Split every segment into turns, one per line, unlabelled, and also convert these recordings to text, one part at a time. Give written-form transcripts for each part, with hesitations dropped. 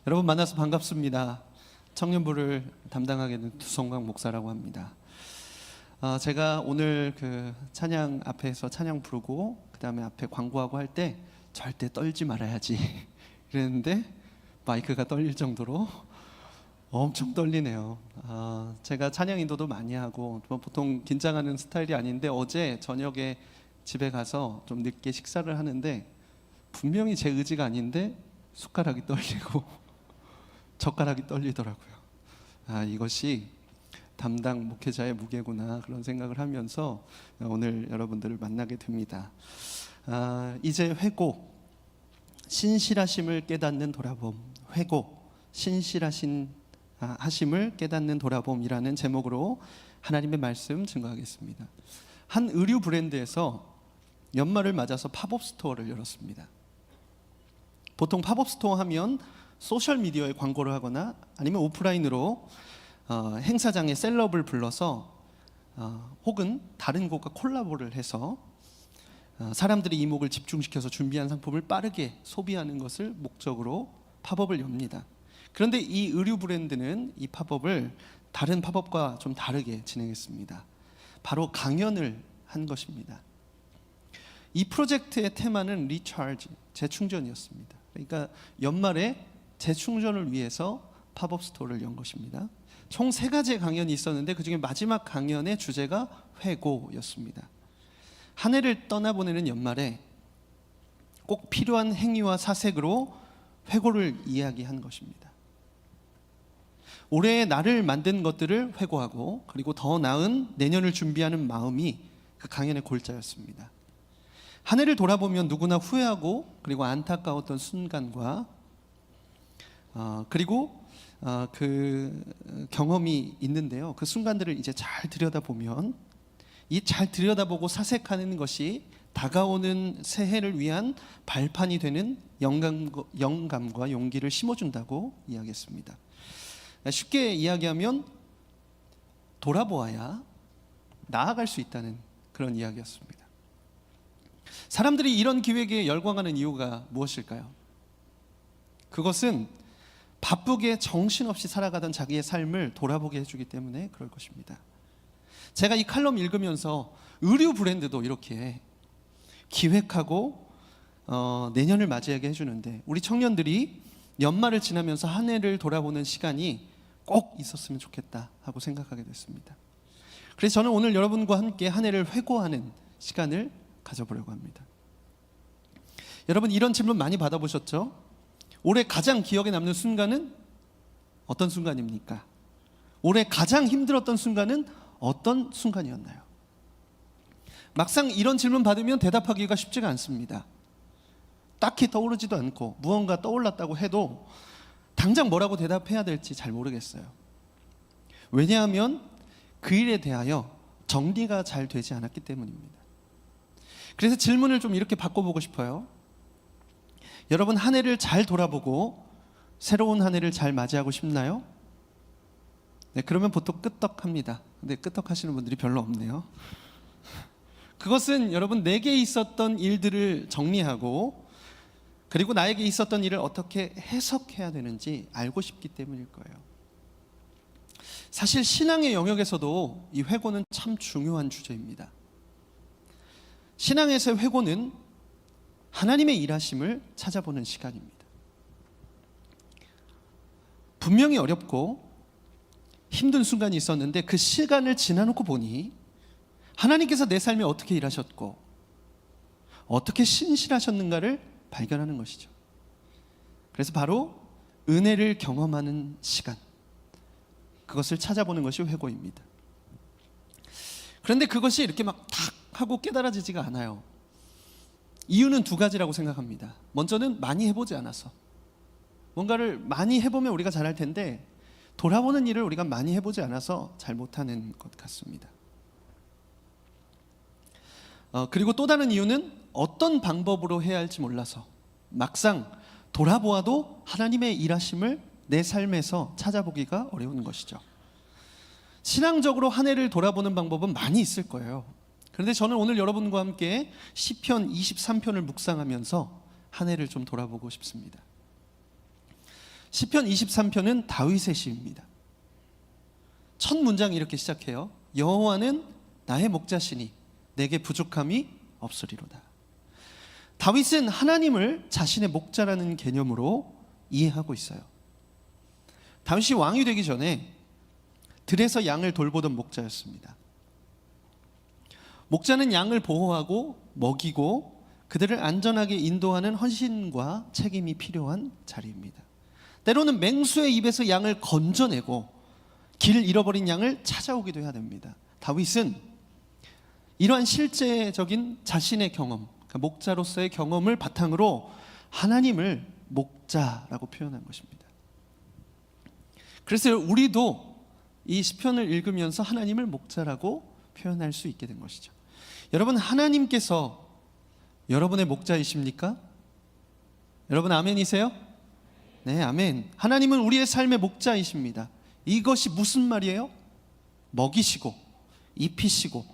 여러분 만나서 반갑습니다. 청년부를 담당하게 된 두성광 목사라고 합니다. 제가 오늘 그 찬양 앞에서 찬양 부르고 그 다음에 앞에 광고하고 할 때 절대 떨지 말아야지 그랬는데 마이크가 떨릴 정도로 엄청 떨리네요. 제가 찬양 인도도 많이 하고 보통 긴장하는 스타일이 아닌데 어제 저녁에 집에 가서 좀 늦게 식사를 하는데 분명히 제 의지가 아닌데 숟가락이 떨리고 젓가락이 떨리더라고요. 이것이 담당 목회자의 무게구나 그런 생각을 하면서 오늘 여러분들을 만나게 됩니다. 이제 회고, 신실하심을 깨닫는 돌아봄. 회고, 하심을 깨닫는 돌아봄이라는 제목으로 하나님의 말씀 증거하겠습니다. 한 의류 브랜드에서 연말을 맞아서 팝업 스토어를 열었습니다. 보통 팝업 스토어 하면 소셜미디어에 광고를 하거나 아니면 오프라인으로 행사장에 셀럽을 불러서 혹은 다른 곳과 콜라보를 해서 사람들의 이목을 집중시켜서 준비한 상품을 빠르게 소비하는 것을 목적으로 팝업을 엽니다. 그런데 이 의류 브랜드는 이 팝업을 다른 팝업과 좀 다르게 진행했습니다. 바로 강연을 한 것입니다. 이 프로젝트의 테마는 리차지, 재충전이었습니다. 그러니까 연말에 재충전을 위해서 팝업 스토어를 연 것입니다. 총 3가지의 강연이 있었는데 그중에 마지막 강연의 주제가 회고였습니다. 한 해를 떠나보내는 연말에 꼭 필요한 행위와 사색으로 회고를 이야기한 것입니다. 올해의 나를 만든 것들을 회고하고 그리고 더 나은 내년을 준비하는 마음이 그 강연의 골자였습니다. 한 해를 돌아보면 누구나 후회하고 그리고 안타까웠던 순간과 그리고 그 경험이 있는데요. 그 순간들을 이제 잘 들여다보면 이 잘 들여다보고 사색하는 것이 다가오는 새해를 위한 발판이 되는 영감과 용기를 심어준다고 이야기했습니다. 쉽게 이야기하면 돌아보아야 나아갈 수 있다는 그런 이야기였습니다. 사람들이 이런 기획에 열광하는 이유가 무엇일까요? 그것은 바쁘게 정신없이 살아가던 자기의 삶을 돌아보게 해주기 때문에 그럴 것입니다. 제가 이 칼럼 읽으면서 의류 브랜드도 이렇게 기획하고 내년을 맞이하게 해주는데 우리 청년들이 연말을 지나면서 한 해를 돌아보는 시간이 꼭 있었으면 좋겠다 하고 생각하게 됐습니다. 그래서 저는 오늘 여러분과 함께 한 해를 회고하는 시간을 가져보려고 합니다. 여러분 이런 질문 많이 받아보셨죠? 올해 가장 기억에 남는 순간은 어떤 순간입니까? 올해 가장 힘들었던 순간은 어떤 순간이었나요? 막상 이런 질문 받으면 대답하기가 쉽지가 않습니다. 딱히 떠오르지도 않고 무언가 떠올랐다고 해도 당장 뭐라고 대답해야 될지 잘 모르겠어요. 왜냐하면 그 일에 대하여 정리가 잘 되지 않았기 때문입니다. 그래서 질문을 좀 이렇게 바꿔보고 싶어요. 여러분 한 해를 잘 돌아보고 새로운 한 해를 잘 맞이하고 싶나요? 네, 그러면 보통 끄떡합니다. 근데 끄떡하시는 분들이 별로 없네요. 그것은 여러분 내게 있었던 일들을 정리하고 그리고 나에게 있었던 일을 어떻게 해석해야 되는지 알고 싶기 때문일 거예요. 사실 신앙의 영역에서도 이 회고는 참 중요한 주제입니다. 신앙에서의 회고는 하나님의 일하심을 찾아보는 시간입니다. 분명히 어렵고 힘든 순간이 있었는데 그 시간을 지나놓고 보니 하나님께서 내 삶에 어떻게 일하셨고 어떻게 신실하셨는가를 발견하는 것이죠. 그래서 바로 은혜를 경험하는 시간, 그것을 찾아보는 것이 회고입니다. 그런데 그것이 이렇게 막 탁 하고 깨달아지지가 않아요. 이유는 2가지라고 생각합니다. 먼저는 많이 해보지 않아서. 뭔가를 많이 해보면 우리가 잘할 텐데 돌아보는 일을 우리가 많이 해보지 않아서 잘 못하는 것 같습니다. 그리고 또 다른 이유는 어떤 방법으로 해야 할지 몰라서 막상 돌아보아도 하나님의 일하심을 내 삶에서 찾아보기가 어려운 것이죠. 신앙적으로 한 해를 돌아보는 방법은 많이 있을 거예요. 그런데 저는 오늘 여러분과 함께 시편 23편을 묵상하면서 한 해를 좀 돌아보고 싶습니다. 시편 23편은 다윗의 시입니다. 첫 문장이 이렇게 시작해요. 여호와는 나의 목자시니 내게 부족함이 없으리로다. 다윗은 하나님을 자신의 목자라는 개념으로 이해하고 있어요. 다윗이 왕이 되기 전에 들에서 양을 돌보던 목자였습니다. 목자는 양을 보호하고 먹이고 그들을 안전하게 인도하는 헌신과 책임이 필요한 자리입니다. 때로는 맹수의 입에서 양을 건져내고 길 잃어버린 양을 찾아오기도 해야 됩니다. 다윗은 이러한 실제적인 자신의 경험, 그러니까 목자로서의 경험을 바탕으로 하나님을 목자라고 표현한 것입니다. 그래서 우리도 이 시편을 읽으면서 하나님을 목자라고 표현할 수 있게 된 것이죠. 여러분, 하나님께서 여러분의 목자이십니까? 여러분 아멘이세요? 네, 아멘. 하나님은 우리의 삶의 목자이십니다. 이것이 무슨 말이에요? 먹이시고 입히시고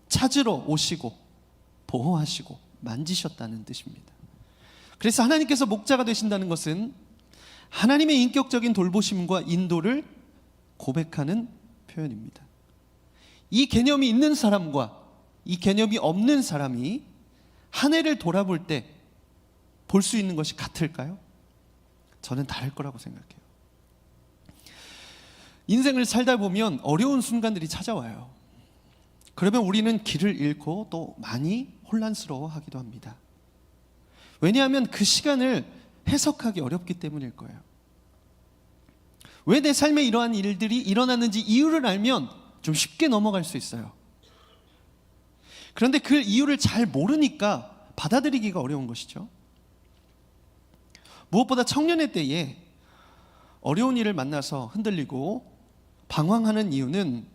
찾으러 오시고 보호하시고 만지셨다는 뜻입니다. 그래서 하나님께서 목자가 되신다는 것은 하나님의 인격적인 돌보심과 인도를 고백하는 표현입니다. 이 개념이 있는 사람과 이 개념이 없는 사람이 한 해를 돌아볼 때 볼 수 있는 것이 같을까요? 저는 다를 거라고 생각해요. 인생을 살다 보면 어려운 순간들이 찾아와요. 그러면 우리는 길을 잃고 또 많이 혼란스러워하기도 합니다. 왜냐하면 그 시간을 해석하기 어렵기 때문일 거예요. 왜 내 삶에 이러한 일들이 일어났는지 이유를 알면 좀 쉽게 넘어갈 수 있어요. 그런데 그 이유를 잘 모르니까 받아들이기가 어려운 것이죠. 무엇보다 청년의 때에 어려운 일을 만나서 흔들리고 방황하는 이유는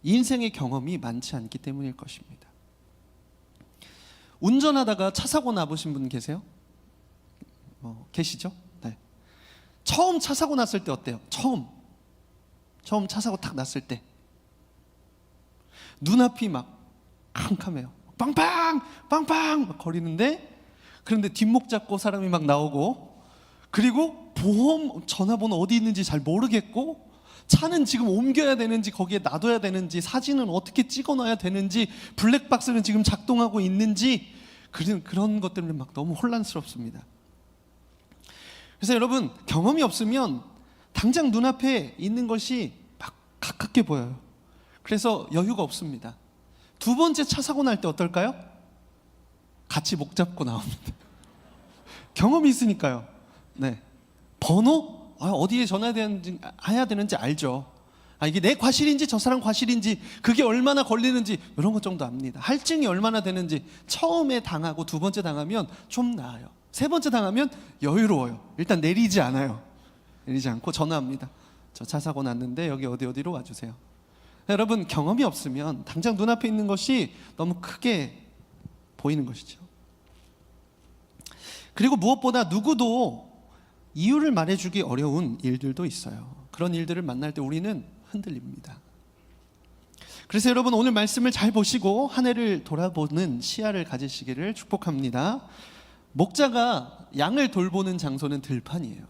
인생의 경험이 많지 않기 때문일 것입니다. 운전하다가 차 사고 나보신 분 계세요? 계시죠? 네. 처음 차 사고 났을 때 어때요? 처음 차 사고 탁 났을 때 눈앞이 막 캄캄해요. 빵빵 빵빵 막 거리는데, 그런데 뒷목 잡고 사람이 막 나오고, 그리고 보험 전화번호 어디 있는지 잘 모르겠고, 차는 지금 옮겨야 되는지 거기에 놔둬야 되는지, 사진은 어떻게 찍어놔야 되는지, 블랙박스는 지금 작동하고 있는지, 그런 것 때문에 막 너무 혼란스럽습니다. 그래서 여러분, 경험이 없으면 당장 눈앞에 있는 것이 막 가깝게 보여요. 그래서 여유가 없습니다. 두 번째 차 사고 날 때 어떨까요? 같이 목 잡고 나옵니다. 경험이 있으니까요. 네. 번호? 어디에 전화해야 되는지 알죠. 이게 내 과실인지 저 사람 과실인지, 그게 얼마나 걸리는지 이런 것 정도 압니다. 할증이 얼마나 되는지 처음에 당하고 두 번째 당하면 좀 나아요. 세 번째 당하면 여유로워요. 일단 내리지 않아요. 내리지 않고 전화합니다. 저 차 사고 났는데 여기 어디로 와주세요. 여러분, 경험이 없으면 당장 눈앞에 있는 것이 너무 크게 보이는 것이죠. 그리고 무엇보다 누구도 이유를 말해주기 어려운 일들도 있어요. 그런 일들을 만날 때 우리는 흔들립니다. 그래서 여러분, 오늘 말씀을 잘 보시고 한 해를 돌아보는 시야를 가지시기를 축복합니다. 목자가 양을 돌보는 장소는 들판이에요.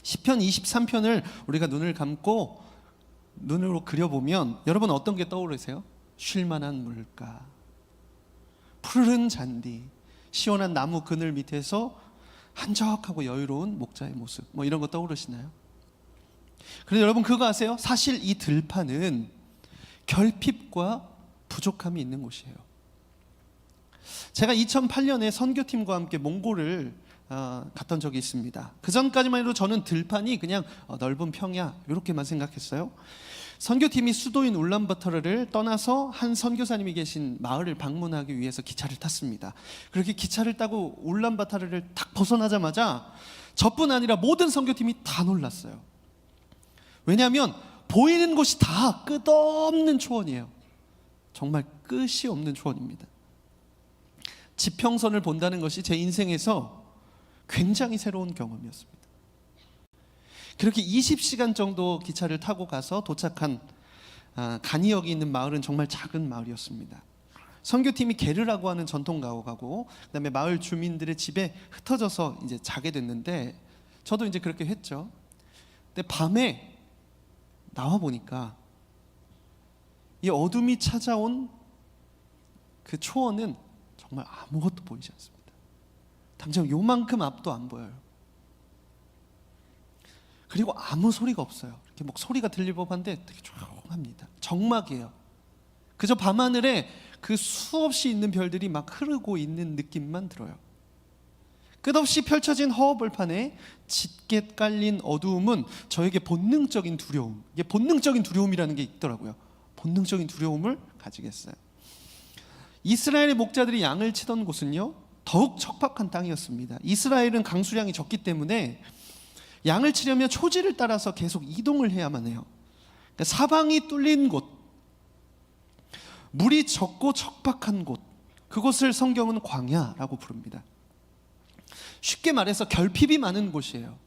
시편 23편을 우리가 눈을 감고 눈으로 그려보면 여러분 어떤 게 떠오르세요? 쉴만한 물가, 푸르른 잔디, 시원한 나무 그늘 밑에서 한적하고 여유로운 목자의 모습, 이런 거 떠오르시나요? 그런데 여러분 그거 아세요? 사실 이 들판은 결핍과 부족함이 있는 곳이에요. 제가 2008년에 선교팀과 함께 몽골을 갔던 적이 있습니다. 그 전까지만 해도 저는 들판이 그냥 넓은 평야 이렇게만 생각했어요. 선교팀이 수도인 울란바토르를 떠나서 한 선교사님이 계신 마을을 방문하기 위해서 기차를 탔습니다. 그렇게 기차를 타고 울란바토르를 딱 벗어나자마자 저뿐 아니라 모든 선교팀이 다 놀랐어요. 왜냐하면 보이는 곳이 다 끝없는 초원이에요. 정말 끝이 없는 초원입니다. 지평선을 본다는 것이 제 인생에서 굉장히 새로운 경험이었습니다. 그렇게 20시간 정도 기차를 타고 가서 도착한 가니역이 있는 마을은 정말 작은 마을이었습니다. 선교팀이 게르라고 하는 전통 가옥하고 그다음에 마을 주민들의 집에 흩어져서 이제 자게 됐는데, 저도 이제 그렇게 했죠. 근데 밤에 나와 보니까 이 어둠이 찾아온 그 초원은 정말 아무것도 보이지 않습니다. 당장 요만큼 앞도 안 보여요. 그리고 아무 소리가 없어요. 이렇게 뭐 소리가 들릴 법한데 되게 조용합니다. 정막이에요. 그저 밤하늘에 그 수없이 있는 별들이 막 흐르고 있는 느낌만 들어요. 끝없이 펼쳐진 허허벌판에 짙게 깔린 어두움은 저에게 본능적인 두려움, 이게 본능적인 두려움이라는 게 있더라고요. 본능적인 두려움을 가지겠어요. 이스라엘의 목자들이 양을 치던 곳은요, 더욱 척박한 땅이었습니다. 이스라엘은 강수량이 적기 때문에 양을 치려면 초지를 따라서 계속 이동을 해야만 해요. 그러니까 사방이 뚫린 곳, 물이 적고 척박한 곳, 그곳을 성경은 광야라고 부릅니다. 쉽게 말해서 결핍이 많은 곳이에요.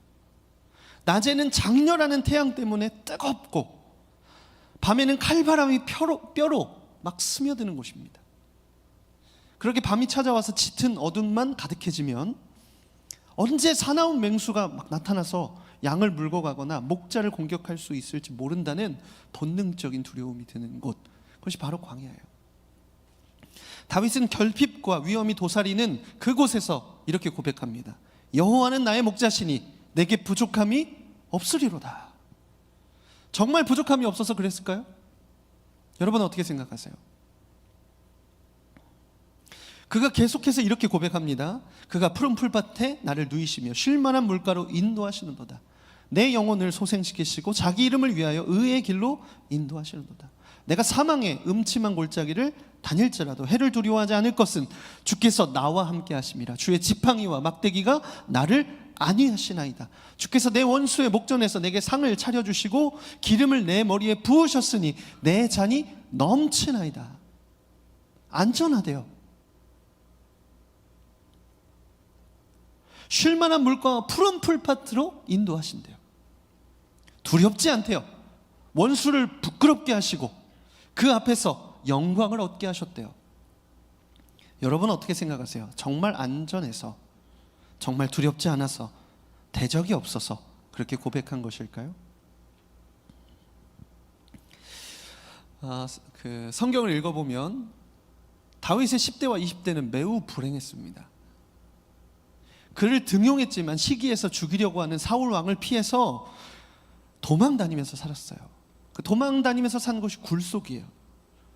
낮에는 장렬하는 태양 때문에 뜨겁고 밤에는 칼바람이 뼈로 막 스며드는 곳입니다. 그렇게 밤이 찾아와서 짙은 어둠만 가득해지면 언제 사나운 맹수가 막 나타나서 양을 물고 가거나 목자를 공격할 수 있을지 모른다는 본능적인 두려움이 드는 곳, 그것이 바로 광야예요. 다윗은 결핍과 위험이 도사리는 그곳에서 이렇게 고백합니다. 여호와는 나의 목자시니 내게 부족함이 없으리로다. 정말 부족함이 없어서 그랬을까요? 여러분 어떻게 생각하세요? 그가 계속해서 이렇게 고백합니다. 그가 푸른 풀밭에 나를 누이시며 쉴만한 물가로 인도하시는도다. 내 영혼을 소생시키시고 자기 이름을 위하여 의의 길로 인도하시는도다. 내가 사망의 음침한 골짜기를 다닐지라도 해를 두려워하지 않을 것은 주께서 나와 함께 하심이라. 주의 지팡이와 막대기가 나를 안위하시나이다. 주께서 내 원수의 목전에서 내게 상을 차려주시고 기름을 내 머리에 부으셨으니 내 잔이 넘치나이다. 안전하대요. 쉴만한 물가와 푸른 풀밭으로 인도하신대요. 두렵지 않대요. 원수를 부끄럽게 하시고 그 앞에서 영광을 얻게 하셨대요. 여러분 어떻게 생각하세요? 정말 안전해서, 정말 두렵지 않아서, 대적이 없어서 그렇게 고백한 것일까요? 그 성경을 읽어보면 다윗의 10대와 20대는 매우 불행했습니다. 그를 등용했지만 시기에서 죽이려고 하는 사울 왕을 피해서 도망 다니면서 살았어요. 그 도망 다니면서 산 곳이 굴 속이에요.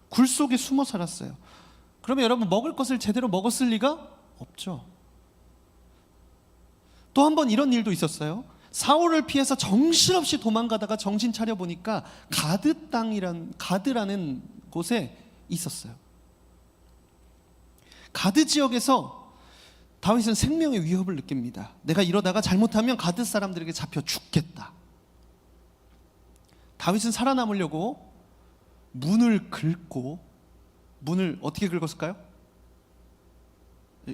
굴 속에 숨어 살았어요. 그러면 여러분 먹을 것을 제대로 먹었을 리가 없죠. 또 한 번 이런 일도 있었어요. 사울을 피해서 정신없이 도망가다가 정신 차려 보니까 가드라는 곳에 있었어요. 가드 지역에서 다윗은 생명의 위협을 느낍니다. 내가 이러다가 잘못하면 가드 사람들에게 잡혀 죽겠다. 다윗은 살아남으려고 문을 긁고, 문을 어떻게 긁었을까요?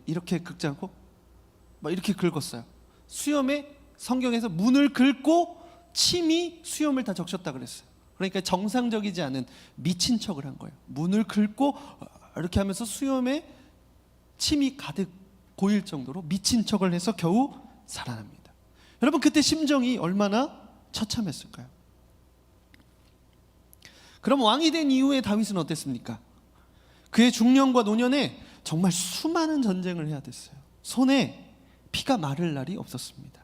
이렇게 긁지 않고 막 이렇게 긁었어요. 수염에 성경에서 문을 긁고 침이 수염을 다 적셨다 그랬어요. 그러니까 정상적이지 않은 미친 척을 한 거예요. 문을 긁고 이렇게 하면서 수염에 침이 가득 고일 정도로 미친 척을 해서 겨우 살아납니다. 여러분 그때 심정이 얼마나 처참했을까요? 그럼 왕이 된 이후에 다윗은 어땠습니까? 그의 중년과 노년에 정말 수많은 전쟁을 해야 됐어요. 손에 피가 마를 날이 없었습니다.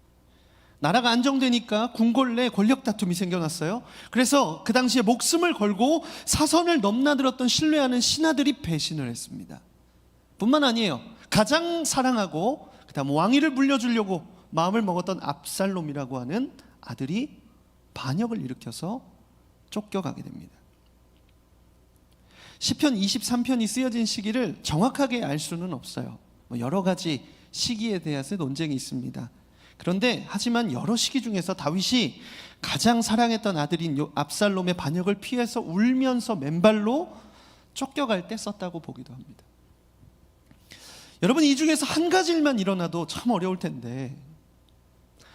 나라가 안정되니까 궁궐 내 권력 다툼이 생겨났어요. 그래서 그 당시에 목숨을 걸고 사선을 넘나들었던 신뢰하는 신하들이 배신을 했습니다. 뿐만 아니에요. 가장 사랑하고 그다음 왕위를 물려주려고 마음을 먹었던 압살롬이라고 하는 아들이 반역을 일으켜서 쫓겨가게 됩니다. 시편 23편이 쓰여진 시기를 정확하게 알 수는 없어요. 여러 가지 시기에 대해서 논쟁이 있습니다. 그런데 하지만 여러 시기 중에서 다윗이 가장 사랑했던 아들인 압살롬의 반역을 피해서 울면서 맨발로 쫓겨갈 때 썼다고 보기도 합니다. 여러분 이 중에서 한 가지 일만 일어나도 참 어려울 텐데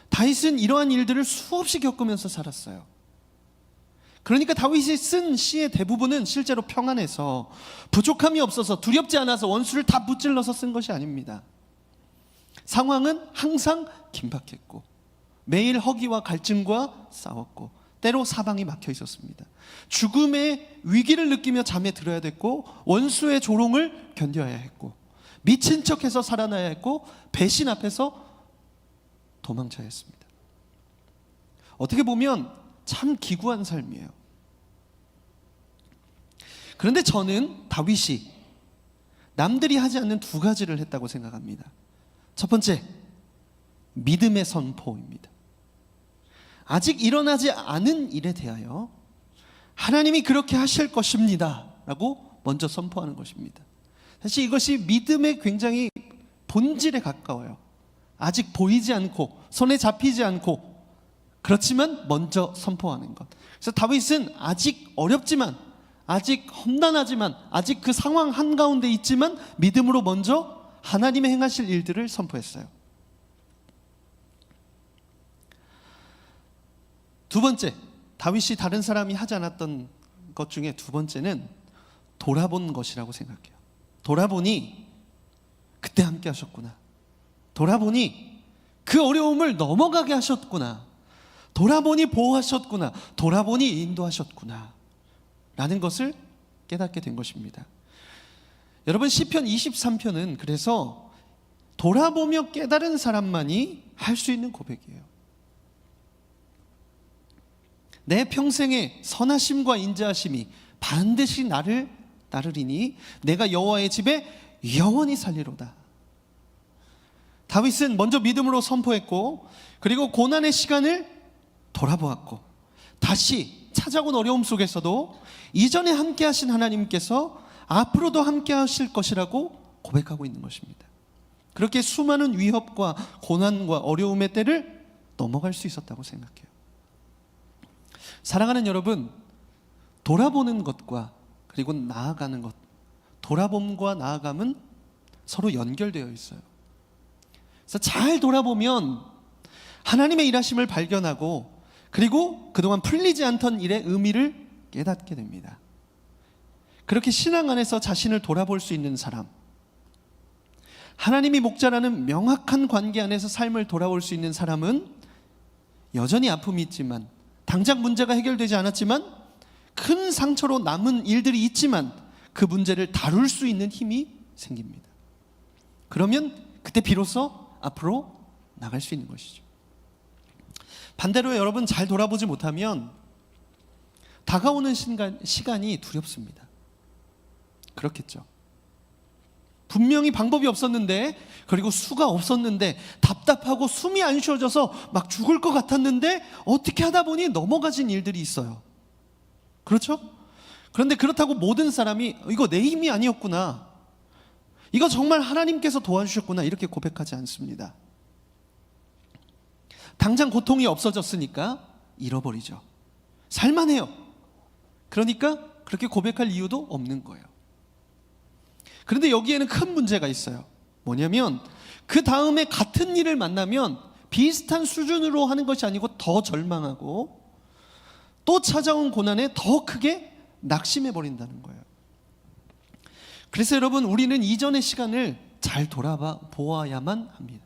다윗은 이러한 일들을 수없이 겪으면서 살았어요. 그러니까 다윗이 쓴 시의 대부분은 실제로 평안해서 부족함이 없어서 두렵지 않아서 원수를 다 무찔러서 쓴 것이 아닙니다. 상황은 항상 긴박했고 매일 허기와 갈증과 싸웠고 때로 사방이 막혀 있었습니다. 죽음의 위기를 느끼며 잠에 들어야 됐고 원수의 조롱을 견뎌야 했고 미친 척해서 살아나야 했고 배신 앞에서 도망쳐야 했습니다. 어떻게 보면 참 기구한 삶이에요. 그런데 저는 다윗이 남들이 하지 않는 두 가지를 했다고 생각합니다. 첫 번째, 믿음의 선포입니다. 아직 일어나지 않은 일에 대하여 하나님이 그렇게 하실 것입니다 라고 먼저 선포하는 것입니다. 사실 이것이 믿음의 굉장히 본질에 가까워요. 아직 보이지 않고 손에 잡히지 않고 그렇지만 먼저 선포하는 것. 그래서 다윗은 아직 어렵지만 아직 험난하지만 아직 그 상황 한가운데 있지만 믿음으로 먼저 하나님의 행하실 일들을 선포했어요. 두 번째, 다윗이 다른 사람이 하지 않았던 것 중에 두 번째는 돌아본 것이라고 생각해요. 돌아보니 그때 함께 하셨구나. 돌아보니 그 어려움을 넘어가게 하셨구나. 돌아보니 보호하셨구나. 돌아보니 인도하셨구나 라는 것을 깨닫게 된 것입니다. 여러분, 시편 23편은 그래서 돌아보며 깨달은 사람만이 할 수 있는 고백이에요. 내 평생의 선하심과 인자하심이 반드시 나를 따르리니 내가 여호와의 집에 영원히 살리로다. 다윗은 먼저 믿음으로 선포했고 그리고 고난의 시간을 돌아보았고 다시 찾아온 어려움 속에서도 이전에 함께 하신 하나님께서 앞으로도 함께 하실 것이라고 고백하고 있는 것입니다. 그렇게 수많은 위협과 고난과 어려움의 때를 넘어갈 수 있었다고 생각해요. 사랑하는 여러분, 돌아보는 것과 그리고 나아가는 것, 돌아봄과 나아감은 서로 연결되어 있어요. 그래서 잘 돌아보면 하나님의 일하심을 발견하고 그리고 그동안 풀리지 않던 일의 의미를 깨닫게 됩니다. 그렇게 신앙 안에서 자신을 돌아볼 수 있는 사람, 하나님이 목자라는 명확한 관계 안에서 삶을 돌아볼 수 있는 사람은 여전히 아픔이 있지만 당장 문제가 해결되지 않았지만 큰 상처로 남은 일들이 있지만 그 문제를 다룰 수 있는 힘이 생깁니다. 그러면 그때 비로소 앞으로 나갈 수 있는 것이죠. 반대로 여러분, 잘 돌아보지 못하면 다가오는 시간이 두렵습니다. 그렇겠죠. 분명히 방법이 없었는데 그리고 수가 없었는데 답답하고 숨이 안 쉬어져서 막 죽을 것 같았는데 어떻게 하다 보니 넘어가진 일들이 있어요. 그렇죠? 그런데 그렇다고 모든 사람이 이거 내 힘이 아니었구나, 이거 정말 하나님께서 도와주셨구나 이렇게 고백하지 않습니다. 당장 고통이 없어졌으니까 잃어버리죠. 살만해요. 그러니까 그렇게 고백할 이유도 없는 거예요. 그런데 여기에는 큰 문제가 있어요. 뭐냐면 그 다음에 같은 일을 만나면 비슷한 수준으로 하는 것이 아니고 더 절망하고 또 찾아온 고난에 더 크게 낙심해 버린다는 거예요. 그래서 여러분, 우리는 이전의 시간을 잘 돌아보아야만 합니다.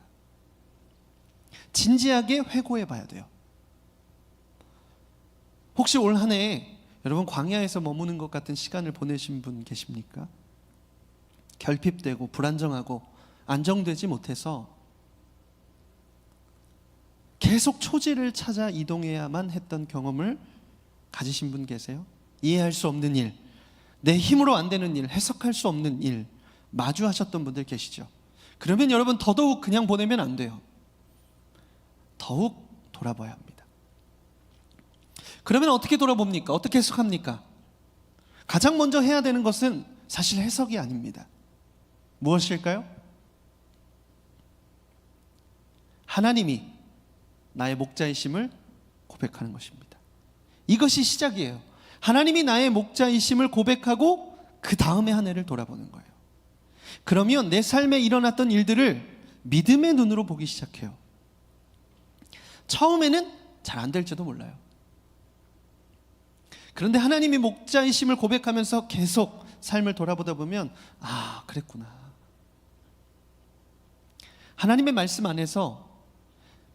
진지하게 회고해 봐야 돼요. 혹시 올 한 해 여러분 광야에서 머무는 것 같은 시간을 보내신 분 계십니까? 결핍되고 불안정하고 안정되지 못해서 계속 초지를 찾아 이동해야만 했던 경험을 가지신 분 계세요? 이해할 수 없는 일, 내 힘으로 안 되는 일, 해석할 수 없는 일 마주하셨던 분들 계시죠? 그러면 여러분 더더욱 그냥 보내면 안 돼요. 더욱 돌아봐야 합니다. 그러면 어떻게 돌아봅니까? 어떻게 해석합니까? 가장 먼저 해야 되는 것은 사실 해석이 아닙니다. 무엇일까요? 하나님이 나의 목자이심을 고백하는 것입니다. 이것이 시작이에요. 하나님이 나의 목자이심을 고백하고 그 다음에 한 해를 돌아보는 거예요. 그러면 내 삶에 일어났던 일들을 믿음의 눈으로 보기 시작해요. 처음에는 잘 안 될지도 몰라요. 그런데 하나님이 목자이심을 고백하면서 계속 삶을 돌아보다 보면 아, 그랬구나. 하나님의 말씀 안에서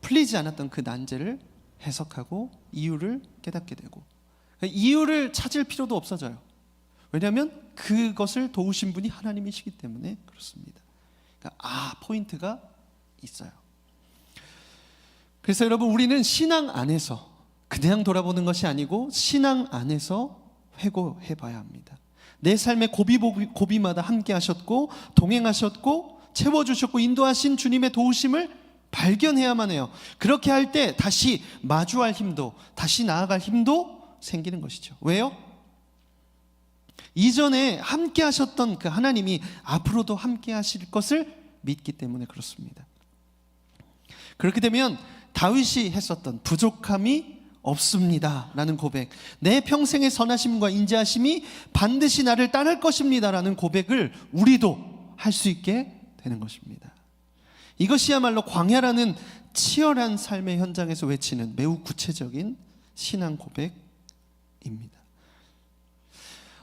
풀리지 않았던 그 난제를 해석하고 이유를 깨닫게 되고, 이유를 찾을 필요도 없어져요. 왜냐하면 그것을 도우신 분이 하나님이시기 때문에 그렇습니다. 그러니까 포인트가 있어요. 그래서 여러분, 우리는 신앙 안에서 그냥 돌아보는 것이 아니고 신앙 안에서 회고해 봐야 합니다. 내 삶의 고비마다 함께 하셨고 동행하셨고 채워주셨고 인도하신 주님의 도우심을 발견해야만 해요. 그렇게 할 때 다시 마주할 힘도, 다시 나아갈 힘도 생기는 것이죠. 왜요? 이전에 함께 하셨던 그 하나님이 앞으로도 함께 하실 것을 믿기 때문에 그렇습니다. 그렇게 되면 다윗이 했었던 부족함이 없습니다 라는 고백, 내 평생의 선하심과 인자하심이 반드시 나를 따를 것입니다 라는 고백을 우리도 할 수 있게 되는 것입니다. 이것이야말로 광야라는 치열한 삶의 현장에서 외치는 매우 구체적인 신앙 고백입니다.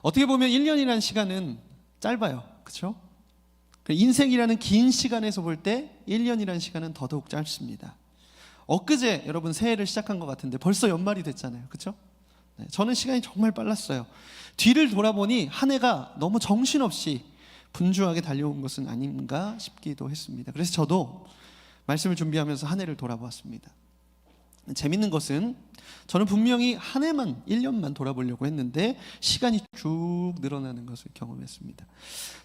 어떻게 보면 1년이라는 시간은 짧아요. 그렇죠? 인생이라는 긴 시간에서 볼 때 1년이라는 시간은 더더욱 짧습니다. 엊그제 여러분 새해를 시작한 것 같은데 벌써 연말이 됐잖아요. 그렇죠? 네, 저는 시간이 정말 빨랐어요. 뒤를 돌아보니 한 해가 너무 정신없이 분주하게 달려온 것은 아닌가 싶기도 했습니다. 그래서 저도 말씀을 준비하면서 한 해를 돌아보았습니다. 재밌는 것은 저는 분명히 한 해만 1년만 돌아보려고 했는데 시간이 쭉 늘어나는 것을 경험했습니다.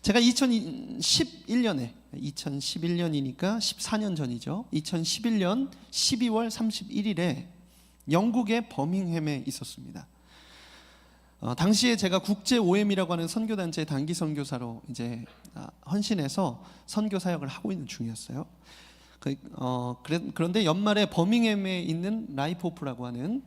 제가 2011년이니까 14년 전이죠. 2011년 12월 31일에 영국의 버밍햄에 있었습니다. 당시에 제가 국제 OM이라고 하는 선교단체의 단기 선교사로 이제 헌신해서 선교 사역을 하고 있는 중이었어요. 그런데 연말에 버밍햄에 있는 라이프호프라고 하는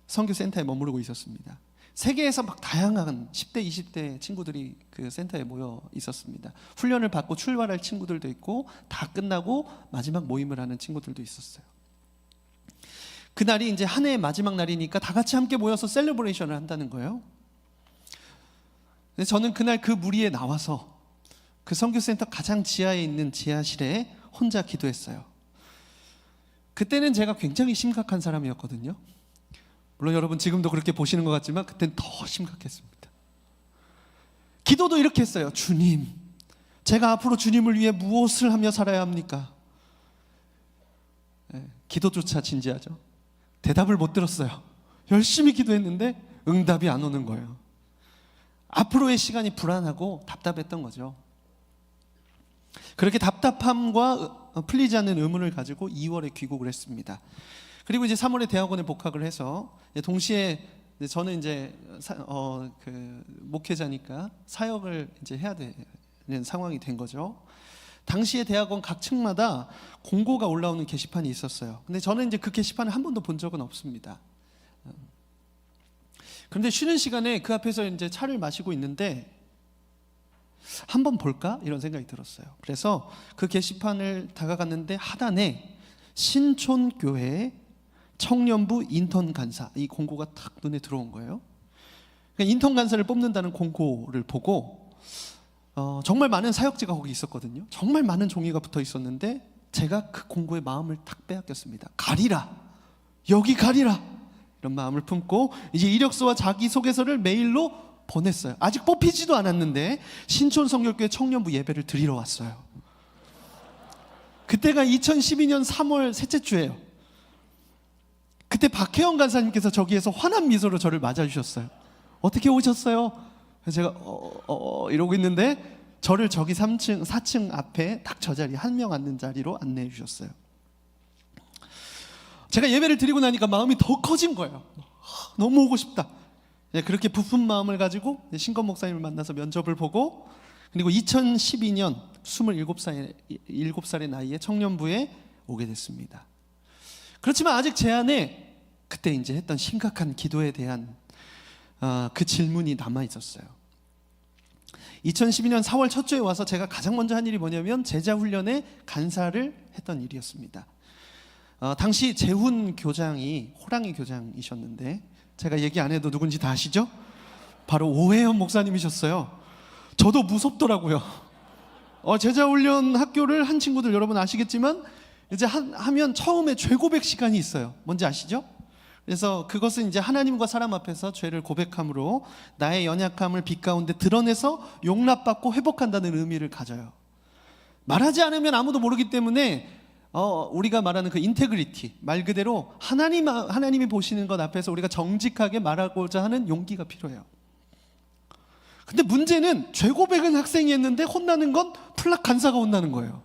선교센터에 머무르고 있었습니다. 세계에서 막 다양한 10대, 20대 친구들이 그 센터에 모여 있었습니다. 훈련을 받고 출발할 친구들도 있고 다 끝나고 마지막 모임을 하는 친구들도 있었어요. 그날이 이제 한 해의 마지막 날이니까 다 같이 함께 모여서 셀러브레이션을 한다는 거예요. 근데 저는 그날 그 무리에 나와서 그 선교센터 가장 지하에 있는 지하실에 혼자 기도했어요. 그때는 제가 굉장히 심각한 사람이었거든요. 물론 여러분 지금도 그렇게 보시는 것 같지만 그때는 더 심각했습니다. 기도도 이렇게 했어요. 주님, 제가 앞으로 주님을 위해 무엇을 하며 살아야 합니까? 기도조차 진지하죠. 대답을 못 들었어요. 열심히 기도했는데 응답이 안 오는 거예요. 앞으로의 시간이 불안하고 답답했던 거죠. 그렇게 답답함과 풀리지 않는 의문을 가지고 2월에 귀국을 했습니다. 그리고 이제 3월에 대학원에 복학을 해서 동시에 저는 이제 목회자니까 사역을 이제 해야 되는 상황이 된 거죠. 당시에 대학원 각 층마다 공고가 올라오는 게시판이 있었어요. 근데 저는 이제 그 게시판을 한 번도 본 적은 없습니다. 그런데 쉬는 시간에 그 앞에서 이제 차를 마시고 있는데 한번 볼까? 이런 생각이 들었어요. 그래서 그 게시판을 다가갔는데 하단에 신촌교회 청년부 인턴 간사, 이 공고가 탁 눈에 들어온 거예요. 그러니까 인턴 간사를 뽑는다는 공고를 보고 정말 많은 사역지가 거기 있었거든요. 정말 많은 종이가 붙어 있었는데 제가 그 공고에 마음을 탁 빼앗겼습니다. 가리라, 여기 가리라, 이런 마음을 품고 이제 이력서와 자기소개서를 메일로 보냈어요. 아직 뽑히지도 않았는데 신촌 성결교회 청년부 예배를 드리러 왔어요. 그때가 2012년 3월 셋째 주예요. 그때 박혜영 간사님께서 저기에서 환한 미소로 저를 맞아주셨어요. 어떻게 오셨어요? 그래서 제가 이러고 있는데 저를 저기 3층, 4층 앞에 딱 저 자리, 한 명 앉는 자리로 안내해 주셨어요. 제가 예배를 드리고 나니까 마음이 더 커진 거예요. 너무 오고 싶다. 그렇게 부푼 마음을 가지고 신건 목사님을 만나서 면접을 보고, 그리고 2012년 27살의 나이에 청년부에 오게 됐습니다. 그렇지만 아직 제 안에 그때 이제 했던 심각한 기도에 대한 그 질문이 남아 있었어요. 2012년 4월 첫 주에 와서 제가 가장 먼저 한 일이 뭐냐면 제자 훈련에 간사를 했던 일이었습니다. 당시 재훈 교장이 호랑이 교장이셨는데 제가 얘기 안 해도 누군지 다 아시죠? 바로 오해연 목사님이셨어요. 저도 무섭더라고요. 제자 훈련 학교를 한 친구들 여러분 아시겠지만 이제 하면 처음에 죄 고백 시간이 있어요. 뭔지 아시죠? 그래서 그것은 이제 하나님과 사람 앞에서 죄를 고백함으로 나의 연약함을 빛 가운데 드러내서 용납받고 회복한다는 의미를 가져요. 말하지 않으면 아무도 모르기 때문에 우리가 말하는 그 인테그리티, 말 그대로 하나님이 보시는 것 앞에서 우리가 정직하게 말하고자 하는 용기가 필요해요. 근데 문제는 죄 고백은 학생이 했는데 혼나는 건 플락 간사가 혼나는 거예요.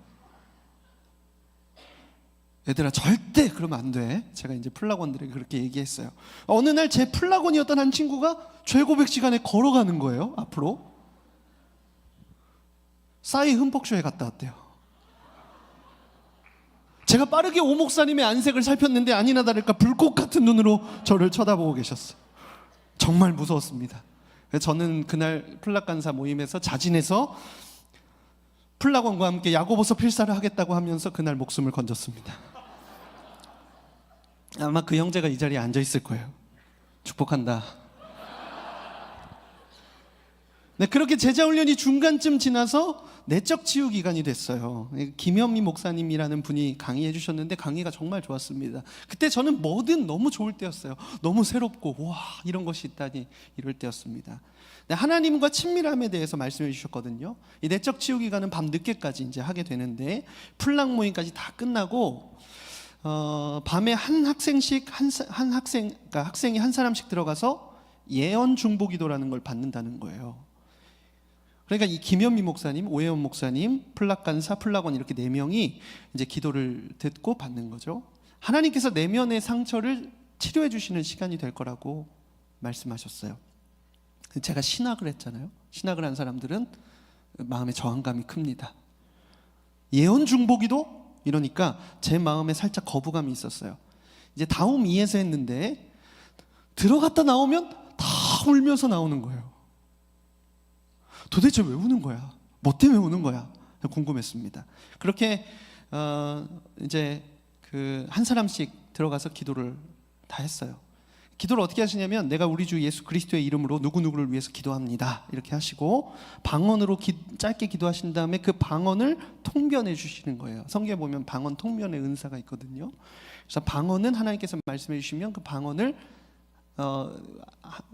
얘들아, 절대 그러면 안 돼. 제가 이제 플락원들에게 그렇게 얘기했어요. 어느 날 제 플락원이었던 한 친구가 죄 고백 시간에 걸어가는 거예요. 앞으로 싸이 흠뻑쇼에 갔다 왔대요. 제가 빠르게 오 목사님의 안색을 살폈는데 아니나 다를까 불꽃 같은 눈으로 저를 쳐다보고 계셨어요. 정말 무서웠습니다. 저는 그날 플락 간사 모임에서 자진해서 플락원과 함께 야고보서 필사를 하겠다고 하면서 그날 목숨을 건졌습니다. 아마 그 형제가 이 자리에 앉아 있을 거예요. 축복한다. 네, 그렇게 제자훈련이 중간쯤 지나서 내적 치유 기간이 됐어요. 김현미 목사님이라는 분이 강의해 주셨는데 강의가 정말 좋았습니다. 그때 저는 뭐든 너무 좋을 때였어요. 너무 새롭고 와, 이런 것이 있다니, 이럴 때였습니다. 네, 하나님과 친밀함에 대해서 말씀해 주셨거든요. 이 내적 치유 기간은 밤 늦게까지 이제 하게 되는데 플락 모임까지 다 끝나고 밤에 한 학생씩 그러니까 학생이 한 사람씩 들어가서 예언 중보 기도라는 걸 받는다는 거예요. 그러니까 이 김현미 목사님, 오혜원 목사님, 플락 간사, 플락원 이렇게 4명이 이제 기도를 듣고 받는 거죠. 하나님께서 내면의 상처를 치료해 주시는 시간이 될 거라고 말씀하셨어요. 제가 신학을 했잖아요. 신학을 한 사람들은 마음에 저항감이 큽니다. 예언 중보기도 이러니까 제 마음에 살짝 거부감이 있었어요. 이제 다음 2에서 했는데 들어갔다 나오면 다 울면서 나오는 거예요. 도대체 왜 우는 거야? 뭐 때문에 우는 거야? 궁금했습니다. 그렇게 이제 그 한 사람씩 들어가서 기도를 다 했어요. 기도를 어떻게 하시냐면 내가 우리 주 예수 그리스도의 이름으로 누구누구를 위해서 기도합니다. 이렇게 하시고 방언으로 짧게 기도하신 다음에 그 방언을 통변해 주시는 거예요. 성경에 보면 방언 통변의 은사가 있거든요. 그래서 방언은 하나님께서 말씀해 주시면 그 방언을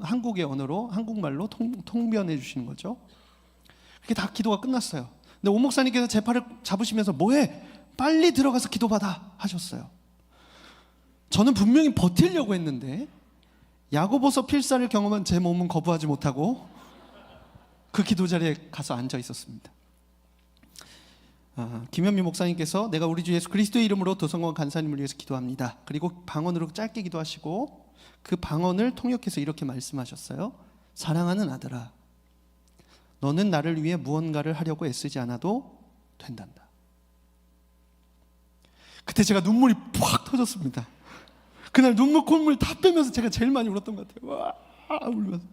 한국의 언어로, 한국말로 통변해 주시는 거죠. 그게 다 기도가 끝났어요. 근데 오 목사님께서 제 팔을 잡으시면서 뭐해? 빨리 들어가서 기도받아 하셨어요. 저는 분명히 버틸려고 했는데 야고보서 필사를 경험한 제 몸은 거부하지 못하고 그 기도 자리에 가서 앉아 있었습니다. 김현미 목사님께서 내가 우리 주 예수 그리스도의 이름으로 도성관 간사님을 위해서 기도합니다. 그리고 방언으로 짧게 기도하시고 그 방언을 통역해서 이렇게 말씀하셨어요. 사랑하는 아들아, 너는 나를 위해 무언가를 하려고 애쓰지 않아도 된단다. 그때 제가 눈물이 팍 터졌습니다. 그날 눈물 콧물 다 빼면서 제가 제일 많이 울었던 것 같아요. 와, 울면서.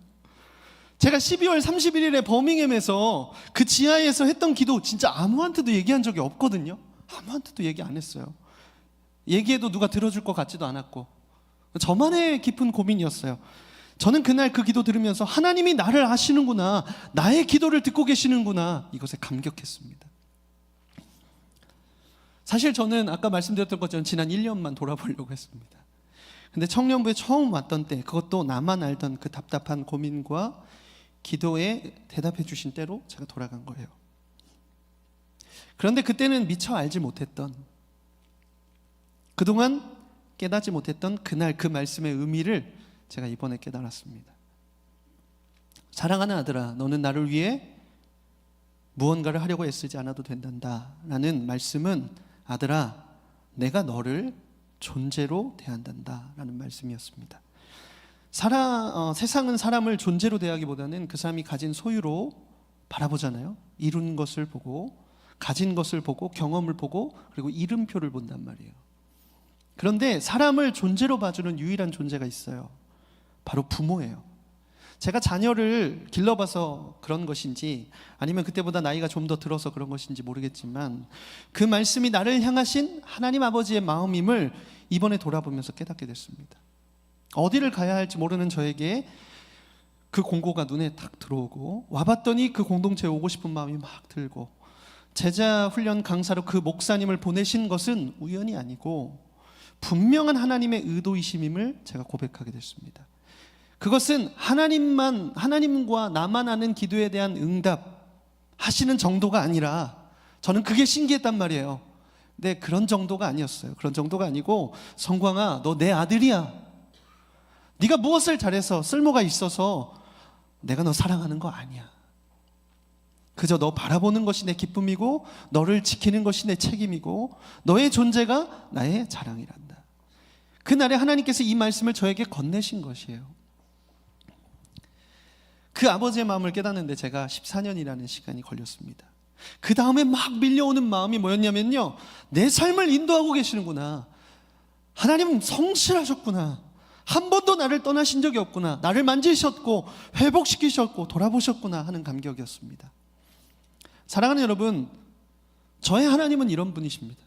제가 12월 31일에 버밍햄에서 그 지하에서 했던 기도 진짜 아무한테도 얘기한 적이 없거든요. 아무한테도 얘기 안 했어요. 얘기해도 누가 들어줄 것 같지도 않았고 저만의 깊은 고민이었어요. 저는 그날 그 기도 들으면서 하나님이 나를 아시는구나, 나의 기도를 듣고 계시는구나, 이것에 감격했습니다. 사실 저는 아까 말씀드렸던 것처럼 지난 1년만 돌아보려고 했습니다. 근데 청년부에 처음 왔던 때, 그것도 나만 알던 그 답답한 고민과 기도에 대답해 주신 때로 제가 돌아간 거예요. 그런데 그때는 미처 알지 못했던, 그동안 깨닫지 못했던 그날 그 말씀의 의미를 제가 이번에 깨달았습니다. 사랑하는 아들아, 너는 나를 위해 무언가를 하려고 애쓰지 않아도 된단다 라는 말씀은 아들아, 내가 너를 존재로 대한단다 라는 말씀이었습니다. 세상은 사람을 존재로 대하기보다는 그 사람이 가진 소유로 바라보잖아요. 이룬 것을 보고, 가진 것을 보고, 경험을 보고, 그리고 이름표를 본단 말이에요. 그런데 사람을 존재로 봐주는 유일한 존재가 있어요. 바로 부모예요. 제가 자녀를 길러봐서 그런 것인지 아니면 그때보다 나이가 좀 더 들어서 그런 것인지 모르겠지만 그 말씀이 나를 향하신 하나님 아버지의 마음임을 이번에 돌아보면서 깨닫게 됐습니다. 어디를 가야 할지 모르는 저에게 그 공고가 눈에 딱 들어오고 와봤더니 그 공동체에 오고 싶은 마음이 막 들고 제자 훈련 강사로 그 목사님을 보내신 것은 우연이 아니고 분명한 하나님의 의도이심임을 제가 고백하게 됐습니다. 그것은 하나님과 나만 아는 기도에 대한 응답 하시는 정도가 아니라, 저는 그게 신기했단 말이에요. 네, 그런 정도가 아니었어요. 그런 정도가 아니고, 성광아, 너 내 아들이야. 네가 무엇을 잘해서 쓸모가 있어서 내가 너 사랑하는 거 아니야. 그저 너 바라보는 것이 내 기쁨이고 너를 지키는 것이 내 책임이고 너의 존재가 나의 자랑이란다. 그날에 하나님께서 이 말씀을 저에게 건네신 것이에요. 그 아버지의 마음을 깨닫는데 제가 14년이라는 시간이 걸렸습니다. 그 다음에 막 밀려오는 마음이 뭐였냐면요, 내 삶을 인도하고 계시는구나. 하나님 성실하셨구나. 한 번도 나를 떠나신 적이 없구나. 나를 만지셨고 회복시키셨고 돌아보셨구나 하는 감격이었습니다. 사랑하는 여러분, 저의 하나님은 이런 분이십니다.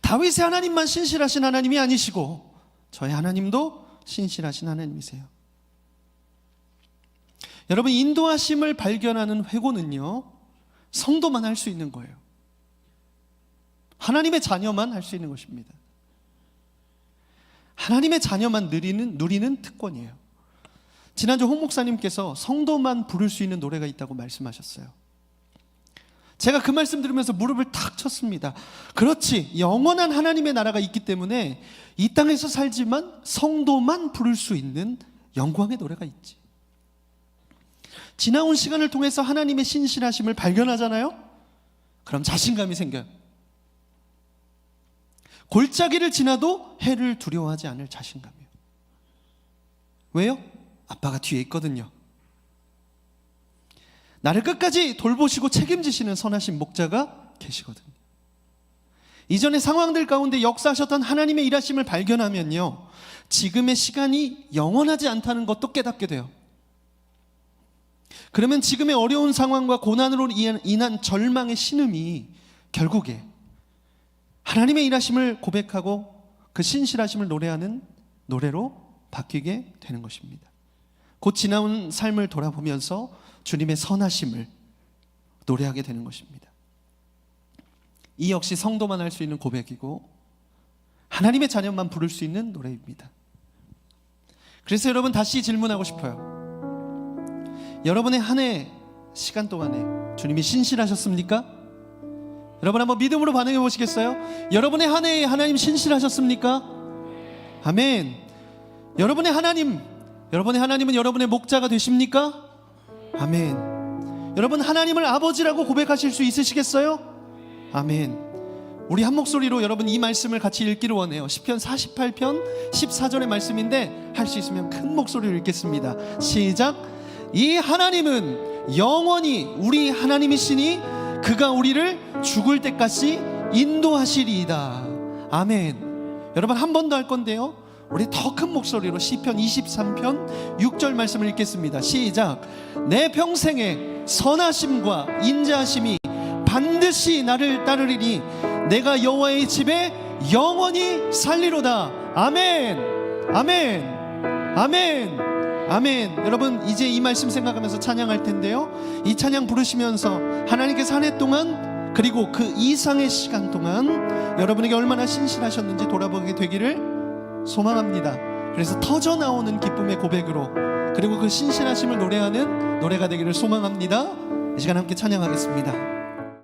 다윗의 하나님만 신실하신 하나님이 아니시고 저의 하나님도 신실하신 하나님이세요. 여러분, 인도하심을 발견하는 회고는요, 성도만 할 수 있는 거예요. 하나님의 자녀만 할 수 있는 것입니다. 하나님의 자녀만 누리는 특권이에요. 지난주 홍 목사님께서 성도만 부를 수 있는 노래가 있다고 말씀하셨어요. 제가 그 말씀 들으면서 무릎을 탁 쳤습니다. 그렇지, 영원한 하나님의 나라가 있기 때문에 이 땅에서 살지만 성도만 부를 수 있는 영광의 노래가 있지. 지나온 시간을 통해서 하나님의 신실하심을 발견하잖아요. 그럼 자신감이 생겨요. 골짜기를 지나도 해를 두려워하지 않을 자신감이에요. 왜요? 아빠가 뒤에 있거든요. 나를 끝까지 돌보시고 책임지시는 선하신 목자가 계시거든요. 이전의 상황들 가운데 역사하셨던 하나님의 일하심을 발견하면요, 지금의 시간이 영원하지 않다는 것도 깨닫게 돼요. 그러면 지금의 어려운 상황과 고난으로 인한 절망의 신음이 결국에 하나님의 일하심을 고백하고 그 신실하심을 노래하는 노래로 바뀌게 되는 것입니다. 곧 지나온 삶을 돌아보면서 주님의 선하심을 노래하게 되는 것입니다. 이 역시 성도만 할 수 있는 고백이고 하나님의 자녀만 부를 수 있는 노래입니다. 그래서 여러분, 다시 질문하고 싶어요. 여러분의 한 해 시간 동안에 주님이 신실하셨습니까? 여러분 한번 믿음으로 반응해 보시겠어요? 여러분의 한 해에 하나님 신실하셨습니까? 아멘. 여러분의 하나님은 여러분의 목자가 되십니까? 아멘. 여러분, 하나님을 아버지라고 고백하실 수 있으시겠어요? 아멘. 우리 한 목소리로 여러분 이 말씀을 같이 읽기를 원해요. 시편 48편 14절의 말씀인데 할 수 있으면 큰 목소리로 읽겠습니다. 시작. 이 하나님은 영원히 우리 하나님이시니 그가 우리를 죽을 때까지 인도하시리이다. 아멘. 여러분, 한 번 더 할 건데요, 우리 더 큰 목소리로 시편 23편 6절 말씀을 읽겠습니다. 시작. 내 평생에 선하심과 인자하심이 반드시 나를 따르리니 내가 여호와의 집에 영원히 살리로다. 아멘. 아멘. 아멘. 아멘. 여러분, 이제 이 말씀 생각하면서 찬양할 텐데요, 이 찬양 부르시면서 하나님께서 한 해 동안 그리고 그 이상의 시간 동안 여러분에게 얼마나 신실하셨는지 돌아보게 되기를 소망합니다. 그래서 터져 나오는 기쁨의 고백으로 그리고 그 신실하심을 노래하는 노래가 되기를 소망합니다. 이 시간 함께 찬양하겠습니다.